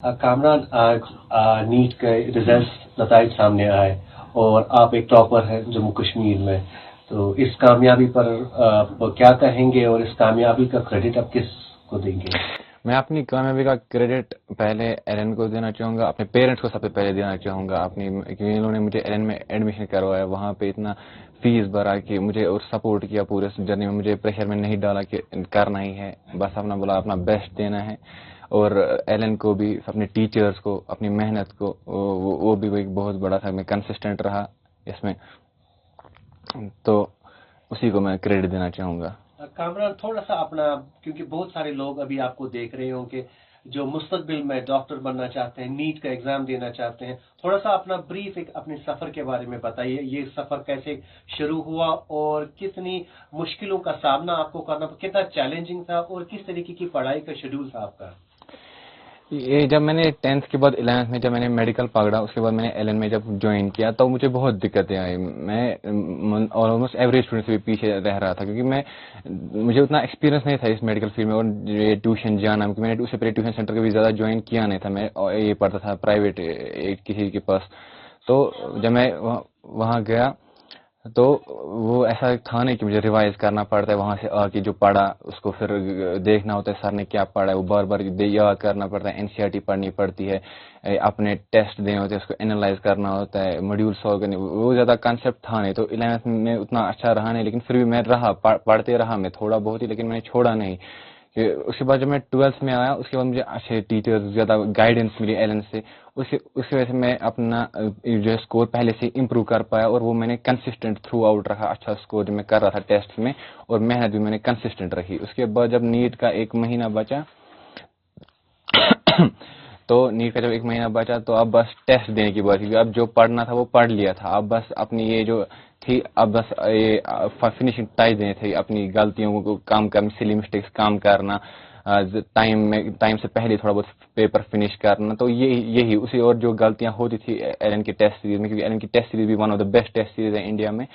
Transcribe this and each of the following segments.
कामरान, आज नीट के रिजल्ट नताइज सामने आए और आप एक टॉपर हैं जम्मू कश्मीर में। तो इस कामयाबी पर आप क्या कहेंगे और इस कामयाबी का क्रेडिट आप किस को देंगे? मैं अपनी कामयाबी का क्रेडिट पहले एलन को देना चाहूँगा, अपने पेरेंट्स को सबसे पहले देना चाहूँगा क्योंकि इन्होंने मुझे एलन में एडमिशन करवाया, वहाँ पे इतना फीस भरा कि मुझे और सपोर्ट किया पूरे जर्नी में, मुझे प्रेशर में नहीं डाला कि करना ही है, बस अपना बोला अपना बेस्ट देना है। और एलन को भी, अपने टीचर्स को, अपनी मेहनत को, वो भी एक बहुत बड़ा था, मैं कंसिस्टेंट रहा इसमें, तो उसी को मैं क्रेडिट देना चाहूँगा। कामरान, थोड़ा सा अपना, क्योंकि बहुत सारे लोग अभी आपको देख रहे होंगे जो मुस्तकबिल में डॉक्टर बनना चाहते हैं, नीट का एग्जाम देना चाहते हैं, थोड़ा सा अपना ब्रीफ एक अपने सफर के बारे में बताइए। ये सफर कैसे शुरू हुआ और कितनी मुश्किलों का सामना आपको करना, कितना चैलेंजिंग था और किस तरीके की पढ़ाई का शेड्यूल था आपका? ये जब मैंने 10th के बाद 11th में जब मैंने मेडिकल पकड़ा, उसके बाद मैंने एलन में जब ज्वाइन किया तो मुझे बहुत दिक्कतें आई। मैं ऑलमोस्ट एवरेज स्टूडेंट से भी पीछे रह रहा था क्योंकि मुझे उतना एक्सपीरियंस नहीं था इस मेडिकल फील्ड में, और ये ट्यूशन जाना, क्योंकि मैंने उससे पहले ट्यूशन सेंटर कभी ज़्यादा ज्वाइन किया नहीं था, मैं ये पढ़ता था प्राइवेट किसी के पास। तो जब मैं वहाँ गया तो वो ऐसा था नहीं कि मुझे रिवाइज करना पड़ता है, वहाँ से आके जो पढ़ा उसको फिर देखना होता है सर ने क्या पढ़ा है, वो बार बार याद करना पड़ता है, एनसीईआरटी पढ़नी पड़ती है, अपने टेस्ट देने होते हैं, उसको एनालाइज करना होता है, मॉड्यूल सॉल्व करने, वो ज़्यादा कॉन्सेप्ट था नहीं। तो 11th में उतना अच्छा रहा नहीं, लेकिन फिर भी मैं रहा, पढ़ते रहा मैं थोड़ा बहुत ही, लेकिन मैंने छोड़ा नहीं। उसके बाद जब मैं 12th में आया उसके बाद मुझे अच्छे टीचर्स, ज़्यादा गाइडेंस मिली एलन से, उसी वजह से मैं अपना जो स्कोर पहले से इम्प्रूव कर पाया, और वो मैंने कंसिस्टेंट थ्रू आउट रखा, अच्छा स्कोर जो मैं कर रहा था टेस्ट में, और मेहनत भी मैंने कंसिस्टेंट रखी। उसके बाद जब नीट का 1 महीना बचा तो नीट का जब 1 महीना बचा तो अब बस टेस्ट देने की बात थी, अब जो पढ़ना था वो पढ़ लिया था, अब बस अपनी ये जो थी, अब बस ये फिनिशिंग टच देने थे, अपनी गलतियों को कम करना, सिली मिस्टेक्स कम करना, टाइम से पहले थोड़ा बहुत पेपर फिनिश करना, तो यही उसी, और जो गलतियां होती थी एलन की टेस्ट सीरीज में, क्योंकि एलन की टेस्ट सीरीज भी one of the best test series है इंडिया में,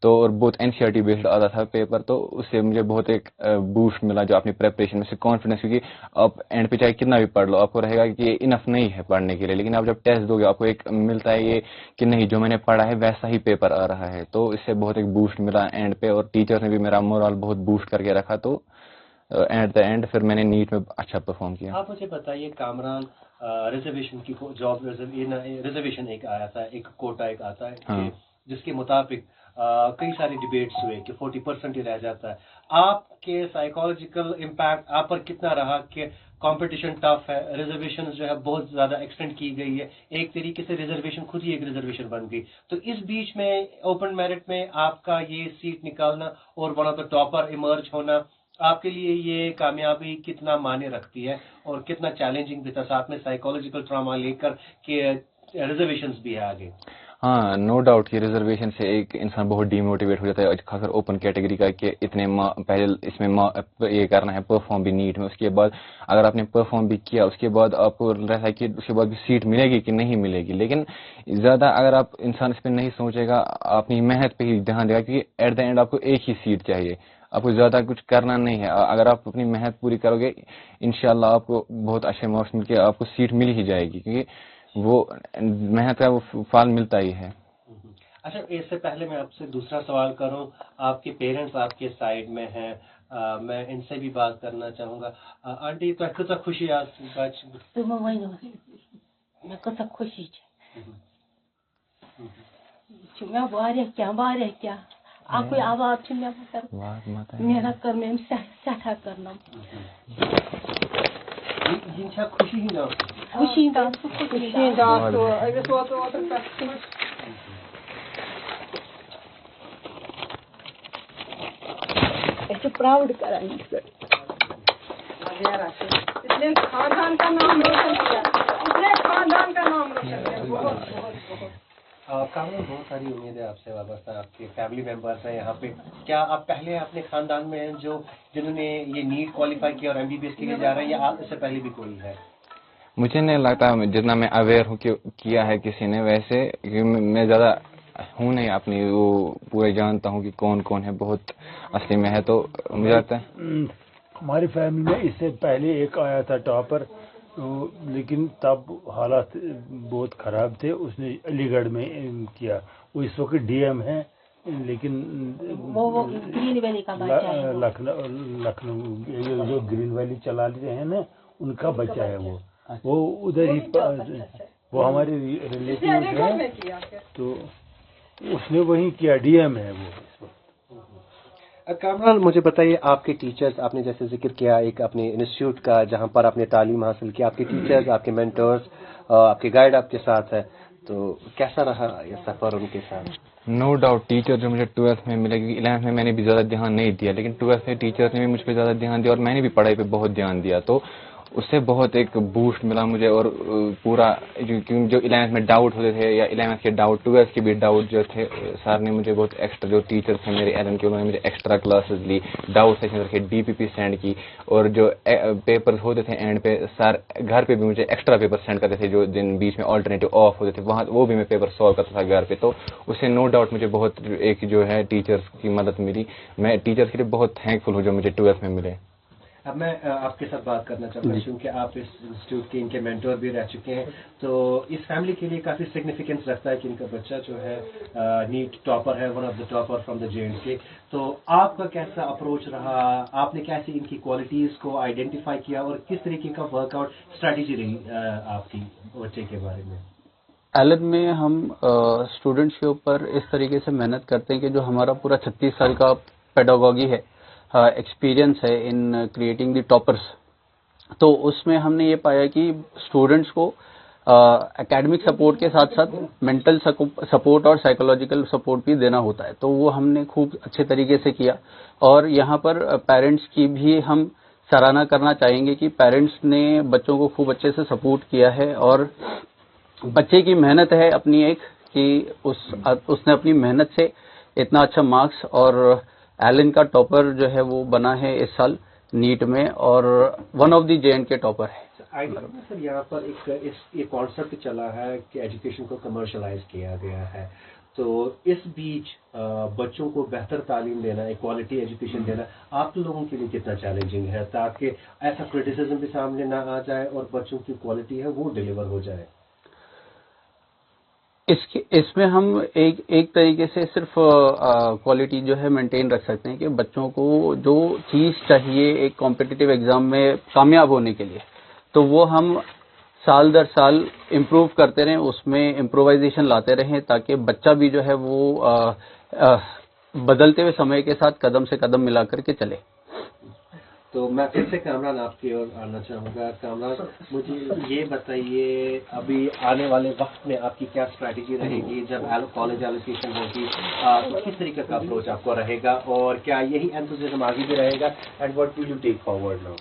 तो और बहुत एनसीईआरटी बेस्ड आता था पेपर, तो उससे मुझे बहुत एक बूस्ट मिला जो अपनी प्रेपरेशन में से कॉन्फिडेंस, क्योंकि आप एंड पे चाहे कितना भी पढ़ लो आपको रहेगा कि ये इनफ नहीं है पढ़ने के लिए, लेकिन आप जब टेस्ट दोगे आपको एक मिलता है ये कि नहीं, जो मैंने पढ़ा है वैसा ही पेपर आ रहा है, तो इससे बहुत एक बूस्ट मिला एंड पे, और टीचर्स ने भी मेरा मोरल बहुत बूस्ट करके रखा, तो एट द एंड फिर मैंने नीट में अच्छा परफॉर्म किया। आप मुझे बताइए कामरान, रिजर्वेशन की जॉब रिजर्वेशन एक आया था, एक कोटा एक आता है, हाँ। जिसके मुताबिक कई सारी डिबेट्स हुए कि 40% ही रह जाता है। आपके साइकोलॉजिकल इम्पैक्ट आप पर कितना रहा कि कंपटीशन टफ है, रिजर्वेशन जो है बहुत ज्यादा एक्सटेंड की गई है, एक तरीके से रिजर्वेशन खुद ही एक रिजर्वेशन बन गई, तो इस बीच में ओपन मेरिट में आपका ये सीट निकालना और one of the topper emerge होना, आपके लिए ये कामयाबी कितना मायने रखती है और कितना चैलेंजिंग भी था, साथ में साइकोलॉजिकल ट्रॉमा लेकर के रिजर्वेशंस भी है आगे? हाँ, नो डाउट कि रिजर्वेशन से एक इंसान बहुत डीमोटिवेट हो जाता है, खासकर ओपन कैटेगरी का, कि इतने पहले इसमें ये करना है, परफॉर्म भी नीट में, उसके बाद अगर आपने परफॉर्म भी किया उसके बाद आपको रहता है कि उसके बाद भी सीट मिलेगी कि नहीं मिलेगी, लेकिन ज़्यादा अगर आप इंसान इस पर नहीं सोचेगा, अपनी मेहनत पे ही ध्यान देगा, क्योंकि एट द एंड आपको एक ही सीट चाहिए, आपको ज़्यादा कुछ करना नहीं है, अगर आप अपनी मेहनत पूरी करोगे इंशाल्लाह आपको बहुत अच्छे मार्क्स मिलके आपको सीट मिल ही जाएगी, क्योंकि वो मेहनत का वो फल मिलता ही है। अच्छा, इससे पहले मैं आपसे दूसरा सवाल करूं, आपके पेरेंट्स आपके साइड में हैं, मैं इनसे भी बात करना चाहूंगा। आंटी, तो कत खुशी आज मैं कसा खुशी मैं वारिया आपको आवाज मेहनत कर में सठा करना खुशी ही ना खुशी ऐसे प्राउड कराएंगे इसने खानदान का नाम रोशन किया, इसने खानदान का नाम रोशन किया। काफी बहुत सारी उम्मीदें आपसे वाबस्ता, आपके फैमिली मेंबर्स हैं यहाँ पे, क्या आप पहले अपने खानदान में हैं जो जिन्होंने ये नीट क्वालिफाई किया और एमबीबीएस के लिए जा रहे हैं, या आप इससे पहले भी कोई है? मुझे नहीं लगता, जितना मैं अवेयर हूँ कि किया है किसी ने, वैसे मैं ज़्यादा हूँ नहीं अपनी वो पूरे जानता हूँ कि कौन कौन है बहुत असली में है, तो मुझे लगता है हमारी फैमिली में इससे पहले एक आया था टॉपर, لیکن تب حالات بہت خراب تھے. اس نے علی گڑھ میں کیا. وہ اس وقت ڈی ایم ہے لیکن وہ گرین ویلی کا بچہ ہے. لکھنؤ جو گرین ویلی چلا رہے ہیں نا ان کا بچہ ہے. وہ ادھر ہی وہ ہمارے ریلیٹیو ہیں تو اس نے وہیں کیا. ڈی ایم ہے وہ. کامران مجھے بتائیے آپ کے ٹیچرز، آپ نے جیسے ذکر کیا ایک اپنے انسٹیٹیوٹ کا جہاں پر آپ نے تعلیم حاصل کی، آپ کے ٹیچرز، آپ کے مینٹورز، آپ کے گائیڈ آپ کے ساتھ ہے، تو کیسا رہا یہ سفر ان کے ساتھ؟ نو ڈاؤٹ ٹیچر جو مجھے 12th میں ملے، کیونکہ 11th میں میں نے بھی زیادہ دھیان نہیں دیا، لیکن 12th میں ٹیچرس نے بھی مجھ پہ زیادہ دھیان دیا اور میں نے بھی پڑھائی پہ بہت دھیان دیا. تو اس سے بہت ایک بوسٹ ملا مجھے. اور پورا جو 11th میں ڈاؤٹ ہوتے تھے یا 11th کے ڈاؤٹ 12th کے بھی ڈاؤٹ جو تھے، سر نے مجھے بہت ایکسٹرا، جو ٹیچر تھے میرے ایلن کے، انہوں نے مجھے ایکسٹرا کلاسز لی، ڈاؤٹ سیشن رکھے، ڈی پی پی سینڈ کی. اور جو پیپرز ہوتے تھے اینڈ پہ، سر گھر پہ بھی مجھے ایکسٹرا پیپر سینڈ کرتے تھے. جو دن بیچ میں آلٹرنیٹو آف ہوتے تھے وہاں وہ بھی میں پیپر سالو کرتا تھا گھر پہ. تو اس سے نو ڈاؤٹ مجھے بہت ایک جو ہے ٹیچرس کی مدد ملی. میں ٹیچرس کے لیے بہت تھینک فل ہوں جو مجھے 12th میں ملے. اب میں آپ کے ساتھ بات کرنا چاہتا ہوں کیونکہ آپ اس انسٹیٹیوٹ کے ان کے مینٹور بھی رہ چکے ہیں، تو اس فیملی کے لیے کافی سگنیفیکینس رکھتا ہے کہ ان کا بچہ جو ہے نیٹ ٹاپر ہے، one of the topper from the JNK. تو آپ کا کیسا اپروچ رہا؟ آپ نے کیسے ان کی کوالٹیز کو آئیڈینٹیفائی کیا اور کس طریقے کا ورک آؤٹ اسٹریٹجی رہی آپ کی بچے کے بارے میں؟ ایلن میں ہم اسٹوڈنٹس کے اوپر اس طریقے سے محنت کرتے ہیں کہ جو ہمارا پورا 36 سال کا پیڈاگوگی ہے، ایکسپیرینس ہے ان کریٹنگ دی ٹاپرس، تو اس میں ہم نے یہ پایا کہ اسٹوڈنٹس کو اکیڈمک سپورٹ کے ساتھ ساتھ مینٹل سپورٹ اور سائیکولوجیکل سپورٹ بھی دینا ہوتا ہے. تو وہ ہم نے خوب اچھے طریقے سے کیا. اور یہاں پر پیرنٹس کی بھی ہم سراہنا کرنا چاہیں گے کہ پیرنٹس نے بچوں کو خوب اچھے سے سپورٹ کیا ہے. اور بچے کی محنت ہے اپنی ایک کہ اس نے اپنی محنت سے اتنا اچھا مارکس، اور ایلن کا ٹاپر جو ہے وہ بنا ہے اس سال نیٹ میں، اور one of the JNK topper ہے. سر یہاں پر ایک کانسیپٹ چلا ہے کہ ایجوکیشن کو کمرشلائز کیا گیا ہے، تو اس بیچ بچوں کو بہتر تعلیم دینا، ایک کوالٹی ایجوکیشن دینا آپ لوگوں کے لیے کتنا چیلنجنگ ہے تاکہ ایسا کرٹیسزم بھی سامنے نہ آ جائے اور بچوں کی کوالٹی ہے وہ ڈیلیور ہو جائے؟ اس میں ہم ایک طریقے سے صرف کوالٹی جو ہے مینٹین رکھ سکتے ہیں کہ بچوں کو جو چیز چاہیے ایک کمپٹیٹیو ایگزام میں کامیاب ہونے کے لیے، تو وہ ہم سال در سال امپروو کرتے رہیں، اس میں امپرووائزیشن لاتے رہیں تاکہ بچہ بھی جو ہے وہ بدلتے ہوئے سمے کے ساتھ قدم سے قدم ملا کر کے چلے. تو میں پھر سے کامران آپ کی اور آنا چاہوں گا. کامران مجھے یہ بتائیے ابھی آنے والے وقت میں آپ کی کیا اسٹریٹجی رہے گی جب کالج ایلوکیشن ہوگی، تو کس طریقے کا اپروچ آپ کو رہے گا اور کیا یہی انتھوزیزم آگے بھی رہے گا؟ And what will you take forward now?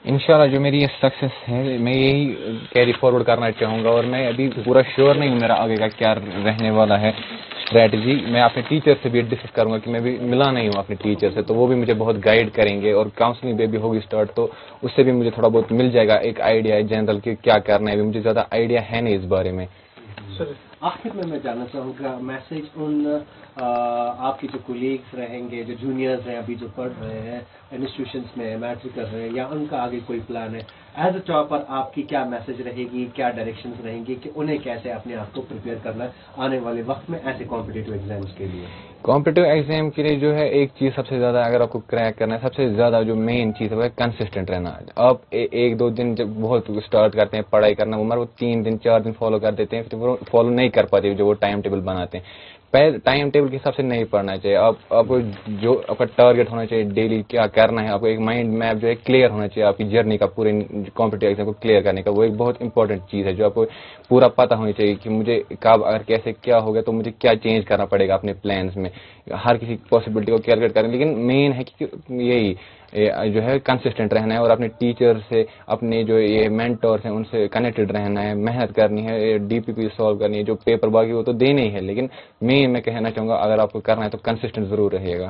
انشاءاللہ جو میری یہ سکسیس ہے میں یہی کیری فارورڈ کرنا چاہوں گا. اور میں ابھی پورا شیور نہیں ہوں میرا آگے کا کیا رہنے والا ہے اسٹریٹجی. میں اپنے ٹیچر سے بھی ڈسکس کروں گا کہ میں بھی ملا نہیں ہوں اپنے ٹیچر سے، تو وہ بھی مجھے بہت گائیڈ کریں گے. اور کاؤنسلنگ بھی ہوگی اسٹارٹ، تو اس سے بھی مجھے تھوڑا بہت مل جائے گا ایک آئیڈیا جنرل کہ کیا کرنا ہے. ابھی مجھے زیادہ آئیڈیا ہے نہیں اس بارے میں. آخر میں جاننا چاہوں گا میسج ان آپ کے جو کولیگس رہیں گے، جو جونیئرز ہیں ابھی جو پڑھ رہے ہیں انسٹیٹیوشنس میں، میٹرک کر رہے ہیں، یا ان کا آگے کوئی پلان ہے، ایز اے ٹاپر آپ کی کیا میسج رہے گی، کیا ڈائریکشنز رہیں گی کہ انہیں کیسے اپنے آپ کو پریپیئر کرنا ہے آنے والے وقت میں ایسے کمپٹیٹیو ایگزامس کے لیے؟ کمپٹیٹیو ایگزام کے لیے جو ہے ایک چیز سب سے زیادہ اگر آپ کو کریک کرنا ہے، سب سے زیادہ جو مین چیز ہے وہ ہے کنسسٹنٹ رہنا. آپ ایک دو دن جب بہت اسٹارٹ کرتے ہیں پڑھائی کرنا، وہ 3 دن 4 دن فالو کر دیتے ہیں، پھر وہ فالو نہیں کر پاتے جو وہ ٹائم ٹیبل بناتے ہیں. پہلے ٹائم ٹیبل کے حساب سے نہیں پڑھنا چاہیے. آپ کو جو آپ کا ٹارگیٹ ہونا چاہیے ڈیلی کیا کرنا ہے، آپ کو ایک مائنڈ میپ جو ہے کلیئر ہونا چاہیے آپ کی جرنی کا، پورے کمپٹیٹیو ایگزام کو کلیئر کرنے کا. وہ ایک بہت امپورٹنٹ چیز ہے جو آپ کو پورا پتہ ہونی چاہیے کہ مجھے کب اگر کیسے کیا ہوگا تو مجھے کیا چینج کرنا پڑے گا اپنے پلانس میں. ہر کسی پاسبلٹی کو کیلکولیٹ کریں، لیکن مین ہے کہ یہی جو ہے کنسسٹنٹ رہنا ہے اور اپنے ٹیچر سے، اپنے جو یہ مینٹورس ہیں ان سے کنیکٹڈ رہنا ہے، محنت کرنی ہے، ڈی پی پی سالو کرنی ہے. جو پیپر باقی وہ تو دینے ہی ہے، لیکن میں کہنا چاہوں گا اگر آپ کو کرنا ہے تو کنسسٹنٹ ضرور رہیے گا.